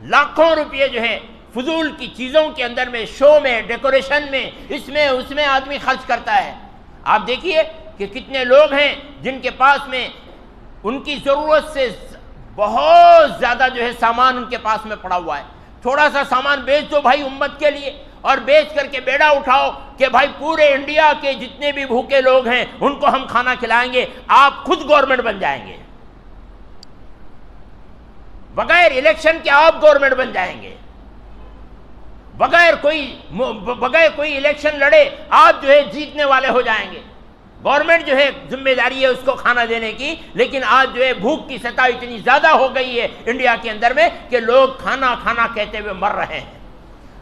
لاکھوں روپے جو ہے فضول کی چیزوں کے اندر میں، شو میں، ڈیکوریشن میں، اس میں آدمی خرچ کرتا ہے۔ آپ دیکھیے کہ کتنے لوگ ہیں جن کے پاس میں ان کی ضرورت سے بہت زیادہ جو ہے سامان ان کے پاس میں پڑا ہوا ہے، تھوڑا سا سامان بیچ دو بھائی امت کے لیے، اور بیچ کر کے بیڑا اٹھاؤ کہ بھائی پورے انڈیا کے جتنے بھی بھوکے لوگ ہیں ان کو ہم کھانا کھلائیں گے، آپ خود گورنمنٹ بن جائیں گے، بغیر الیکشن کے آپ گورنمنٹ بن جائیں گے، بغیر کوئی الیکشن لڑے آپ جو ہے جیتنے والے ہو جائیں گے۔ گورنمنٹ جو ہے ذمہ داری ہے اس کو کھانا دینے کی، لیکن آج جو ہے بھوک کی سطح اتنی زیادہ ہو گئی ہے انڈیا کے اندر میں کہ لوگ کھانا کھانا کہتے ہوئے مر رہے ہیں،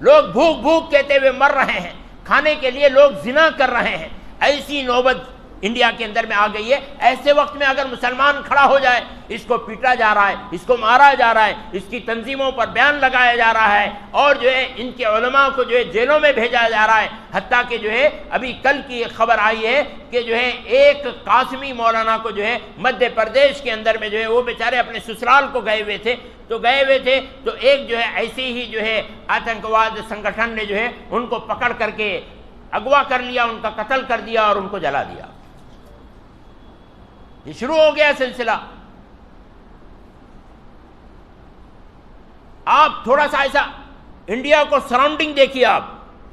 لوگ بھوک بھوک کہتے ہوئے مر رہے ہیں، کھانے کے لیے لوگ زنا کر رہے ہیں۔ ایسی نوبت انڈیا کے اندر میں آ گئی ہے۔ ایسے وقت میں اگر مسلمان کھڑا ہو جائے، اس کو پیٹا جا رہا ہے، اس کو مارا جا رہا ہے، اس کی تنظیموں پر بیان لگایا جا رہا ہے، اور جو ہے ان کے علماء کو جو ہے جیلوں میں بھیجا جا رہا ہے۔ حتیٰ کہ جو ہے ابھی کل کی ایک خبر آئی ہے کہ جو ہے ایک قاسمی مولانا کو جو ہے مدھیہ پردیش کے اندر میں جو ہے وہ بیچارے اپنے سسرال کو گئے ہوئے تھے تو ایک جو ہے ایسے ہی جو ہے آتنکواد سنگٹھن نے جو ہے ان کو پکڑ کر کے اغوا کر لیا، ان کا قتل کر دیا اور ان کو جلا دیا۔ یہ شروع ہو گیا سلسلہ۔ آپ تھوڑا سا ایسا انڈیا کو سراؤنڈنگ دیکھیے آپ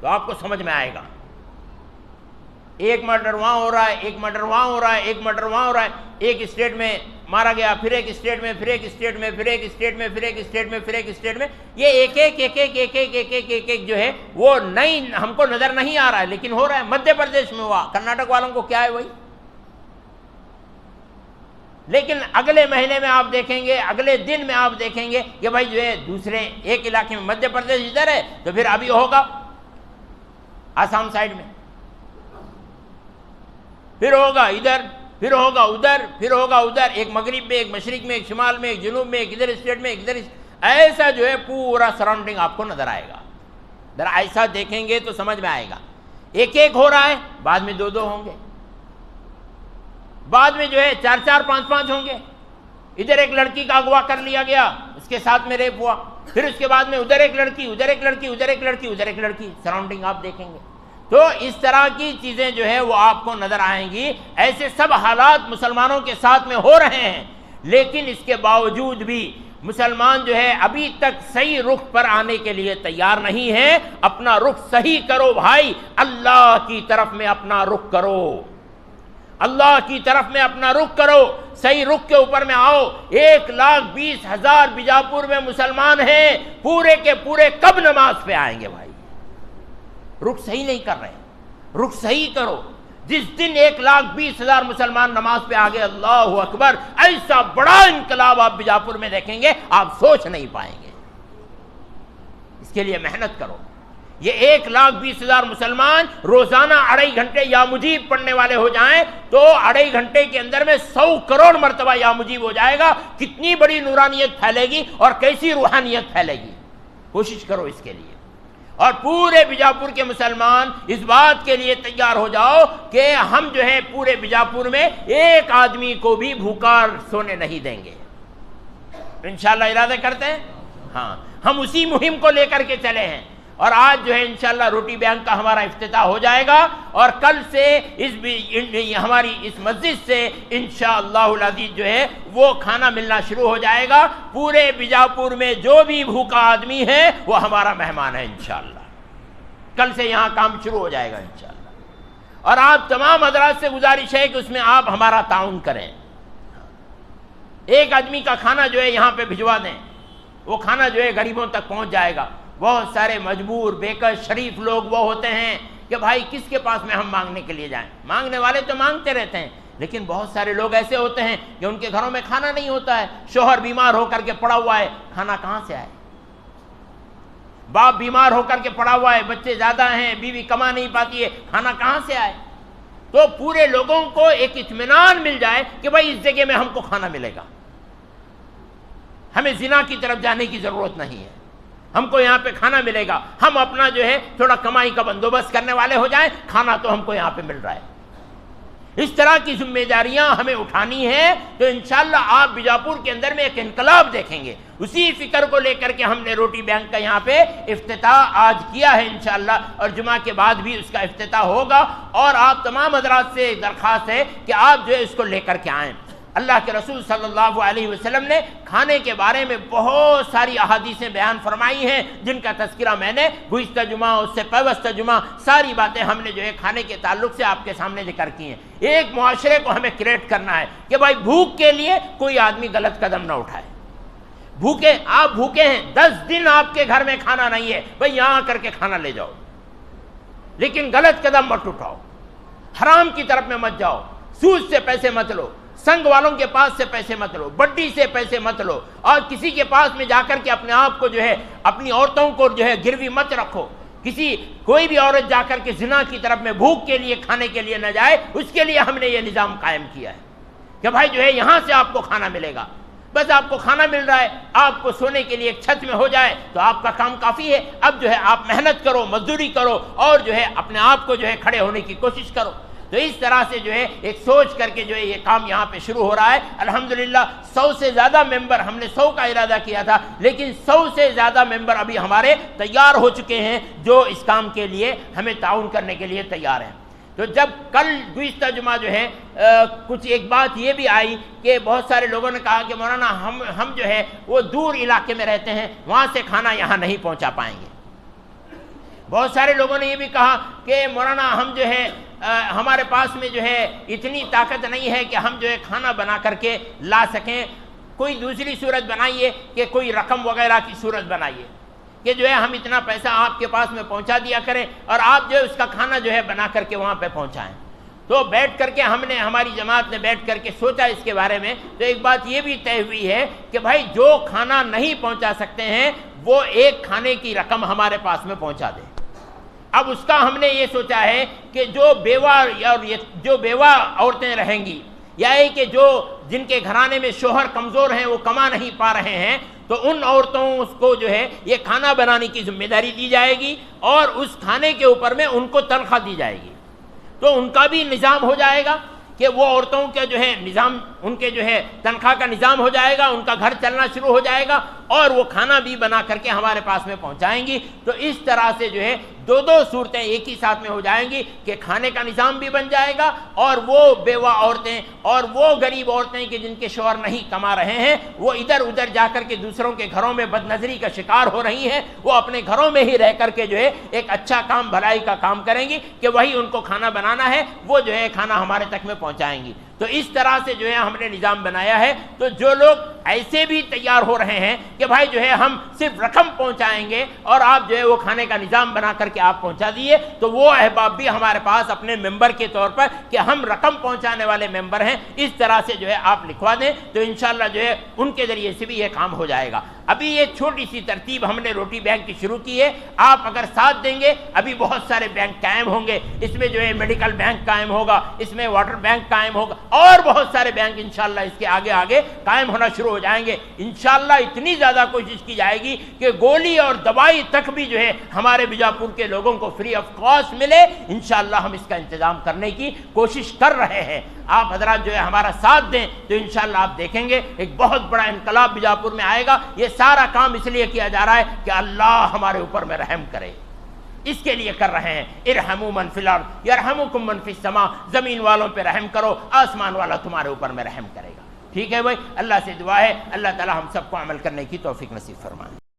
تو آپ کو سمجھ میں آئے گا، ایک مرڈر وہاں ہو رہا ہے، ایک مرڈر وہاں ہو رہا ہے، ایک مرڈر وہاں ہو رہا ہے، ایک اسٹیٹ میں مارا گیا، پھر ایک اسٹیٹ میں، پھر ایک اسٹیٹ میں، پھر ایک اسٹیٹ میں، پھر ایک اسٹیٹ میں، پھر ایک اسٹیٹ میں، یہ ایک جو ہے وہ نہیں ہم کو نظر نہیں آ رہا ہے، لیکن ہو رہا ہے۔ مدھیہ پردیش میں ہوا، کرناٹک والوں کو کیا ہے وہی، لیکن اگلے مہینے میں آپ دیکھیں گے، اگلے دن میں آپ دیکھیں گے کہ بھائی جو ہے دوسرے ایک علاقے میں مدھیہ پردیش ادھر ہے تو پھر ابھی ہوگا آسام سائڈ میں، پھر ہوگا ادھر، پھر ہوگا ادھر، پھر ہوگا ادھر، ایک مغرب میں، ایک مشرق میں، ایک شمال میں، ایک جنوب میں، ایک ادھر اسٹیٹ میں، ایک ادھر، ایسا جو ہے پورا سراؤنڈنگ آپ کو نظر آئے گا۔ ذرا ایسا دیکھیں گے تو سمجھ میں آئے گا۔ ایک ایک ہو رہا ہے، بعد میں دو دو ہوں گے، بعد میں جو ہے چار چار پانچ پانچ ہوں گے۔ ادھر ایک لڑکی کا اغوا کر لیا گیا، اس کے ساتھ میں ریپ ہوا، پھر اس کے بعد میں ادھر ایک لڑکی، ادھر ایک لڑکی، ادھر ایک لڑکی، ادھر ایک لڑکی، سراؤنڈنگ آپ دیکھیں گے تو اس طرح کی چیزیں جو ہے وہ آپ کو نظر آئیں گی۔ ایسے سب حالات مسلمانوں کے ساتھ میں ہو رہے ہیں، لیکن اس کے باوجود بھی مسلمان جو ہے ابھی تک صحیح رخ پر آنے کے لیے تیار نہیں ہے۔ اپنا رخ صحیح کرو بھائی، اللہ کی طرف میں اپنا رخ کرو، اللہ کی طرف میں اپنا رخ کرو، صحیح رخ کے اوپر میں آؤ۔ 1,20,000 بیجاپور میں مسلمان ہیں، پورے کے پورے کب نماز پہ آئیں گے بھائی؟ رخ صحیح نہیں کر رہے، رخ صحیح کرو۔ جس دن 1,20,000 مسلمان نماز پہ آگے، اللہ اکبر، ایسا بڑا انقلاب آپ بیجاپور میں دیکھیں گے آپ سوچ نہیں پائیں گے۔ اس کے لیے محنت کرو۔ یہ 1,20,000 مسلمان روزانہ 2.5 گھنٹے یا مجیب پڑھنے والے ہو جائیں تو 2.5 گھنٹے کے اندر میں 100 کروڑ مرتبہ یا مجیب ہو جائے گا۔ کتنی بڑی نورانیت پھیلے گی اور کیسی روحانیت پھیلے گی، کوشش کرو اس کے لیے۔ اور پورے بیجاپور کے مسلمان اس بات کے لیے تیار ہو جاؤ کہ ہم جو ہے پورے بیجاپور میں ایک آدمی کو بھی بھوکا سونے نہیں دیں گے۔ انشاءاللہ ارادہ کرتے ہیں، ہاں ہم اسی مہم کو لے کر کے چلے ہیں۔ اور آج جو ہے انشاءاللہ روٹی بینک کا ہمارا افتتاح ہو جائے گا، اور کل سے ہماری اس مسجد سے انشاءاللہ العزیز جو ہے وہ کھانا ملنا شروع ہو جائے گا۔ پورے بیجاپور میں جو بھی بھوکا آدمی ہے وہ ہمارا مہمان ہے انشاءاللہ۔ کل سے یہاں کام شروع ہو جائے گا انشاءاللہ۔ اور آپ تمام حضرات سے گزارش ہے کہ اس میں آپ ہمارا تعاون کریں۔ ایک آدمی کا کھانا جو ہے یہاں پہ بھجوا دیں، وہ کھانا جو ہے غریبوں تک پہنچ جائے گا۔ بہت سارے مجبور بےکس شریف لوگ وہ ہوتے ہیں کہ بھائی کس کے پاس میں ہم مانگنے کے لیے جائیں؟ مانگنے والے تو مانگتے رہتے ہیں، لیکن بہت سارے لوگ ایسے ہوتے ہیں کہ ان کے گھروں میں کھانا نہیں ہوتا ہے، شوہر بیمار ہو کر کے پڑا ہوا ہے، کھانا کہاں سے آئے؟ باپ بیمار ہو کر کے پڑا ہوا ہے، بچے زیادہ ہیں، بیوی کما نہیں پاتی ہے، کھانا کہاں سے آئے؟ تو پورے لوگوں کو ایک اطمینان مل جائے کہ بھائی اس جگہ میں ہم کو کھانا ملے گا، ہمیں زنا کی طرف جانے کی ضرورت نہیں ہے۔ ہم کو یہاں پہ کھانا ملے گا، ہم اپنا جو ہے تھوڑا کمائی کا بندوبست کرنے والے ہو جائیں، کھانا تو ہم کو یہاں پہ مل رہا ہے۔ اس طرح کی ذمہ داریاں ہمیں اٹھانی ہیں، تو انشاءاللہ آپ بیجاپور کے اندر میں ایک انقلاب دیکھیں گے۔ اسی فکر کو لے کر کے ہم نے روٹی بینک کا یہاں پہ افتتاح آج کیا ہے انشاءاللہ، اور جمعہ کے بعد بھی اس کا افتتاح ہوگا، اور آپ تمام حضرات سے درخواست ہے کہ آپ جو ہے اس کو لے کر کے آئیں۔ اللہ کے رسول صلی اللہ علیہ وسلم نے کھانے کے بارے میں بہت ساری احادیثیں بیان فرمائی ہیں، جن کا تذکرہ میں نے گزشتہ جمعہ، اس سے پیوستہ جمعہ، ساری باتیں ہم نے جو ہے کھانے کے تعلق سے آپ کے سامنے ذکر کی ہیں۔ ایک معاشرے کو ہمیں کریٹ کرنا ہے کہ بھائی بھوک کے لیے کوئی آدمی غلط قدم نہ اٹھائے۔ بھوکے، آپ بھوکے ہیں، 10 دن آپ کے گھر میں کھانا نہیں ہے، بھائی یہاں آ کر کے کھانا لے جاؤ، لیکن غلط قدم مت اٹھاؤ، حرام کی طرف میں مت جاؤ، سود سے پیسے مت لو، سنگ والوں کے پاس سے پیسے مت لو، بڈی سے پیسے مت لو، اور کسی کے پاس میں جا کر کے اپنے آپ کو جو ہے، اپنی عورتوں کو جو ہے گروی مت رکھو۔ کوئی بھی عورت جا کر کے زنا کی طرف میں بھوک کے لیے، کھانے کے لیے نہ جائے۔ اس کے لیے ہم نے یہ نظام قائم کیا ہے کہ بھائی جو ہے یہاں سے آپ کو کھانا ملے گا، بس آپ کو کھانا مل رہا ہے، آپ کو سونے کے لیے ایک چھت میں ہو جائے تو آپ کا کام کافی ہے۔ اب جو ہے آپ محنت کرو، مزدوری کرو، اور جو ہے اپنے آپ کو جو ہے کھڑے ہونے کی کوشش کرو۔ تو اس طرح سے جو ہے ایک سوچ کر کے جو ہے یہ کام یہاں پہ شروع ہو رہا ہے۔ الحمدللہ 100 سے زیادہ ممبر، ہم نے 100 کا ارادہ کیا تھا، لیکن 100 سے زیادہ ممبر ابھی ہمارے تیار ہو چکے ہیں، جو اس کام کے لیے ہمیں تعاون کرنے کے لیے تیار ہیں۔ تو جب کل گزشتہ جمعہ جو ہے کچھ ایک بات یہ بھی آئی کہ بہت سارے لوگوں نے کہا کہ مولانا ہم جو ہے وہ دور علاقے میں رہتے ہیں، وہاں سے کھانا یہاں نہیں پہنچا پائیں گے۔ بہت سارے لوگوں نے یہ بھی کہا کہ مولانا ہم جو ہے ہمارے پاس میں جو ہے اتنی طاقت نہیں ہے کہ ہم جو ہے کھانا بنا کر کے لا سکیں، کوئی دوسری صورت بنائیے کہ کوئی رقم وغیرہ کی صورت بنائیے کہ جو ہے ہم اتنا پیسہ آپ کے پاس میں پہنچا دیا کریں اور آپ جو ہے اس کا کھانا جو ہے بنا کر کے وہاں پہ پہنچائیں۔ تو بیٹھ کر کے ہماری جماعت نے بیٹھ کر کے سوچا اس کے بارے میں، تو ایک بات یہ بھی طے ہوئی ہے کہ بھائی جو کھانا نہیں پہنچا سکتے ہیں وہ ایک کھانے کی رقم ہمارے پاس میں پہنچا دیں۔ اب اس کا ہم نے یہ سوچا ہے کہ جو بیوہ عورتیں رہیں گی، یا کہ جن کے گھرانے میں شوہر کمزور ہیں، وہ کما نہیں پا رہے ہیں، تو ان عورتوں کو جو ہے یہ کھانا بنانے کی ذمہ داری دی جائے گی، اور اس کھانے کے اوپر میں ان کو تنخواہ دی جائے گی۔ تو ان کا بھی نظام ہو جائے گا کہ وہ عورتوں کے جو ہے نظام، ان کے جو ہے تنخواہ کا نظام ہو جائے گا، ان کا گھر چلنا شروع ہو جائے گا، اور وہ کھانا بھی بنا کر کے ہمارے پاس میں پہنچائیں گی۔ تو اس طرح سے جو ہے دو صورتیں ایک ہی ساتھ میں ہو جائیں گی کہ کھانے کا نظام بھی بن جائے گا، اور وہ بیوہ عورتیں اور وہ غریب عورتیں کہ جن کے شوہر نہیں کما رہے ہیں، وہ ادھر ادھر جا کر کے دوسروں کے گھروں میں بد نظری کا شکار ہو رہی ہیں، وہ اپنے گھروں میں ہی رہ کر کے جو ہے ایک اچھا کام، بھلائی کا کام کریں گی کہ وہی ان کو کھانا بنانا ہے، وہ جو ہے کھانا ہمارے تک میں پہنچائیں گی۔ تو اس طرح سے جو ہے ہم نے نظام بنایا ہے۔ تو جو لوگ ایسے بھی تیار ہو رہے ہیں کہ بھائی جو ہے ہم صرف رقم پہنچائیں گے اور آپ جو ہے وہ کھانے کا نظام بنا کر کے آپ پہنچا دیے، تو وہ احباب بھی ہمارے پاس اپنے ممبر کے طور پر کہ ہم رقم پہنچانے والے ممبر ہیں، اس طرح سے جو ہے آپ لکھوا دیں، تو انشاءاللہ جو ہے ان کے ذریعے سے بھی یہ کام ہو جائے گا۔ ابھی یہ چھوٹی سی ترتیب ہم نے روٹی بینک کی شروع کی ہے، آپ اگر ساتھ دیں گے ابھی بہت سارے بینک قائم ہوں گے، اس میں جو ہے میڈیکل بینک قائم ہوگا، اس میں واٹر بینک قائم ہوگا، اور بہت سارے بینک انشاءاللہ اس کے آگے آگے قائم ہونا شروع ہو جائیں گے۔ انشاءاللہ اتنی زیادہ کوشش کی جائے گی کہ گولی اور دوائی تک بھی جو ہے ہمارے بیجاپور کے لوگوں کو فری آف کاسٹ ملے۔ انشاءاللہ ہم اس کا انتظام کرنے کی کوشش کر رہے ہیں۔ آپ حضرات جو ہے ہمارا ساتھ دیں تو انشاءاللہ آپ دیکھیں گے ایک بہت بڑا انقلاب بیجاپور میں آئے گا۔ یہ سارا کام اس لیے کیا جا رہا ہے کہ اللہ ہمارے اوپر میں رحم کرے، اس کے لیے کر رہے ہیں۔ ارحموا من فی الارض یرحمکم من فی السماء، زمین والوں پہ رحم کرو، آسمان والا تمہارے اوپر میں رحم کرے گا۔ ٹھیک ہے بھائی، اللہ سے دعا ہے اللہ تعالی ہم سب کو عمل کرنے کی توفیق نصیب فرمائے۔